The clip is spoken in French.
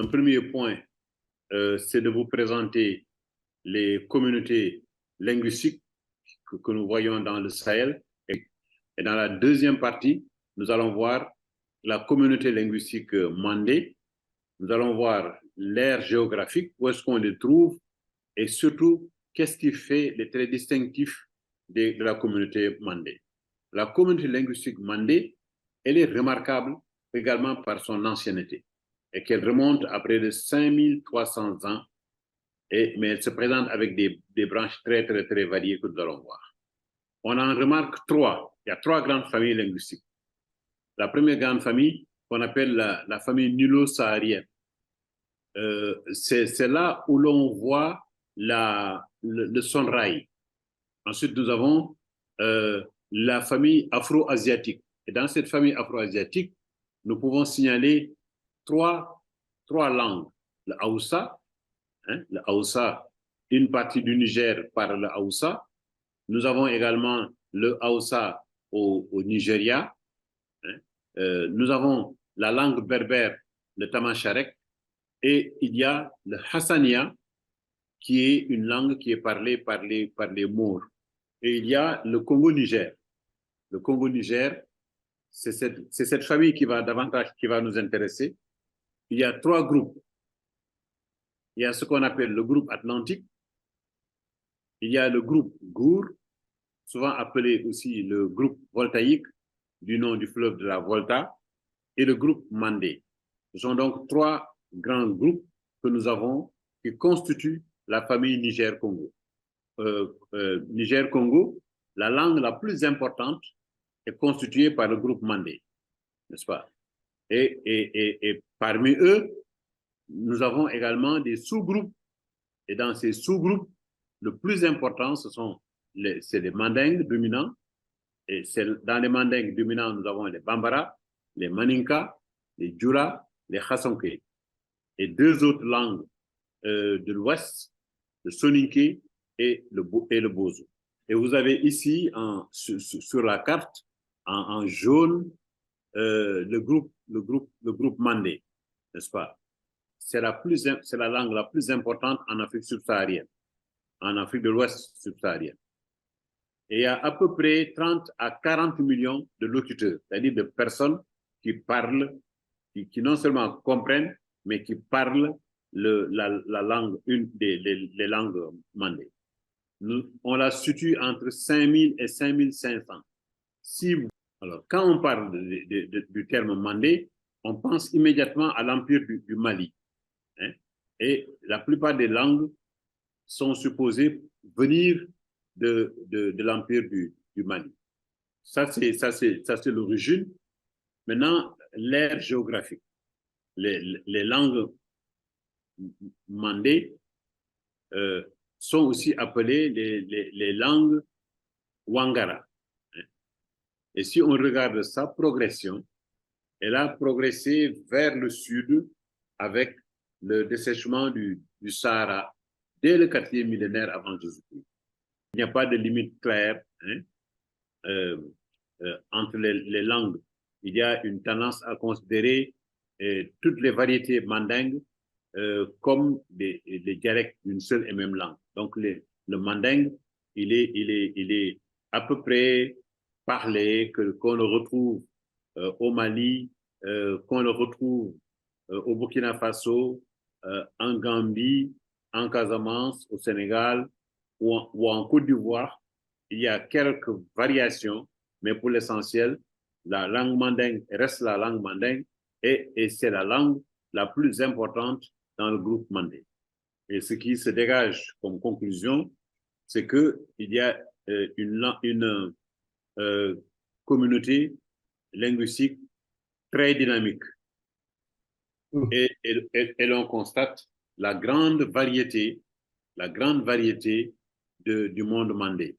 Un premier point, c'est de vous présenter les communautés linguistiques que nous voyons dans le Sahel. Et dans la deuxième partie, nous allons voir la communauté linguistique mandé. Nous allons voir l'aire géographique, où est-ce qu'on les trouve, et surtout, qu'est-ce qui fait les traits distinctifs de la communauté mandé. La communauté linguistique mandé, elle est remarquable également par son ancienneté, et qu'elle remonte à près de 5300 ans, mais elle se présente avec des branches très, très, très variées que nous allons voir. On en remarque trois. Il y a trois grandes familles linguistiques. La première grande famille, qu'on appelle la famille nulo-saharienne, c'est là où l'on voit le sonrail. Ensuite, nous avons la famille afro-asiatique. Et dans cette famille afro-asiatique, nous pouvons signaler trois langues. Le Haoussa, le Haoussa, une partie du Niger parle le Haoussa. Nous avons également le Haoussa au Nigeria. Nous avons la langue berbère, le Tamashárek, et il y a le Hassania, qui est une langue qui est parlée par les Maures. Et il y a le Congo-Niger. Le Congo-Niger, c'est cette famille qui va nous intéresser. Il y a trois groupes. Il y a ce qu'on appelle le groupe atlantique. Il y a le groupe Gour, souvent appelé aussi le groupe voltaïque, du nom du fleuve de la Volta, et le groupe Mandé. Ce sont donc trois grands groupes que nous avons qui constituent la famille Niger-Congo. Niger-Congo, la langue la plus importante est constituée par le groupe Mandé, n'est-ce pas? Et parmi eux, nous avons également des sous-groupes. Et dans ces sous-groupes, le plus important, c'est les Mandingues dominants. Et dans les Mandingues dominants, nous avons les Bambara, les Maninka, les Djoula, les Hassonké. Et deux autres langues de l'Ouest, le Soninké et le Bozo. Et vous avez ici, sur la carte, en jaune, le groupe Mandé, n'est-ce pas? C'est la langue la plus importante en Afrique subsaharienne, en Afrique de l'Ouest subsaharienne. Et il y a à peu près 30 à 40 millions de locuteurs, c'est-à-dire de personnes qui parlent, qui non seulement comprennent, mais qui parlent la langue, les langues mandées. On la situe entre 5000 et 5500. Alors, quand on parle du terme mandé, on pense immédiatement à l'empire du Mali. Hein, et la plupart des langues sont supposées venir de l'empire du Mali. Ça, c'est l'origine. Maintenant, l'ère géographique. Les langues mandées sont aussi appelées les langues Wangara. Et si on regarde sa progression, elle a progressé vers le sud avec le dessèchement du Sahara dès le 4e millénaire avant Jésus-Christ. Il n'y a pas de limite claire entre les langues. Il y a une tendance à considérer toutes les variétés mandingues comme des dialectes d'une seule et même langue. Donc, le mandingue, il est à peu près parlé, qu'on le retrouve au Mali, qu'on le retrouve au Burkina Faso, en Gambie, en Casamance, au Sénégal ou en Côte d'Ivoire. Il y a quelques variations, mais pour l'essentiel, la langue mandingue reste la langue mandingue et c'est la langue la plus importante dans le groupe mandé. Et ce qui se dégage comme conclusion, c'est qu'il y a une communauté linguistique très dynamique. Et l'on constate la grande variété du monde mandé.